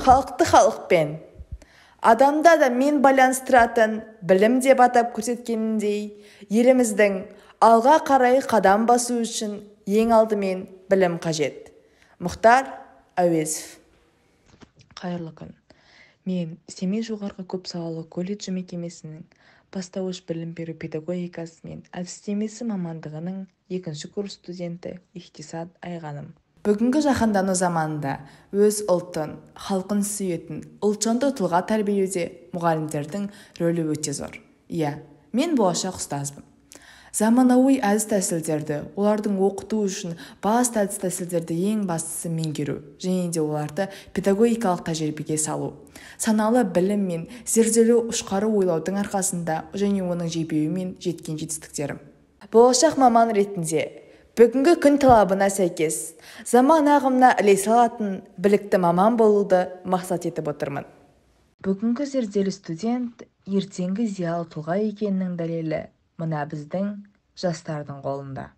халықты халықпен, адамда да мен байланыстыратын білім деп атап көрсеткеніндей, еліміздің алға қарай қадам басу үшін ең алдымен білім қажет. Мұхтар Әуезов. Қайырлы күн. Мен Семей жоғарғы көпсалалы колледжі мекемесінің бастауыш білім беру педагогикасы мен әдістемесі мамандығының 2-ші курс студенті Ихтисат Айғаным. Бүгінгі жаһандану заманында өз ұлтын, халқын сүйетін, ұлтжанды тұлға тәрбиелеуде мұғалімдердің рөлі өте зор. Мен болашақ ұстазбын. Заманауи әдіс-тәсілдерді, олардың оқыту үшін басты әдіс-тәсілдерді ең бастысы меңгеру, және де оларды педагогикалық тәжірибеге салу. Саналы білім мен зерделеу ұшқары ойлаудың арқасында және оның жебеуімен жеткен жетістіктерім. Болашақ маман ретінде бүгінгі күн талабына сәйкес заман ағымына ілесе алатын білікті маман болуды мақсат етіп отырмын. Бүгінгі зерделі студент ертеңгі зиялы тұлға екенінің дәлелі мына біздің жастардың қолында.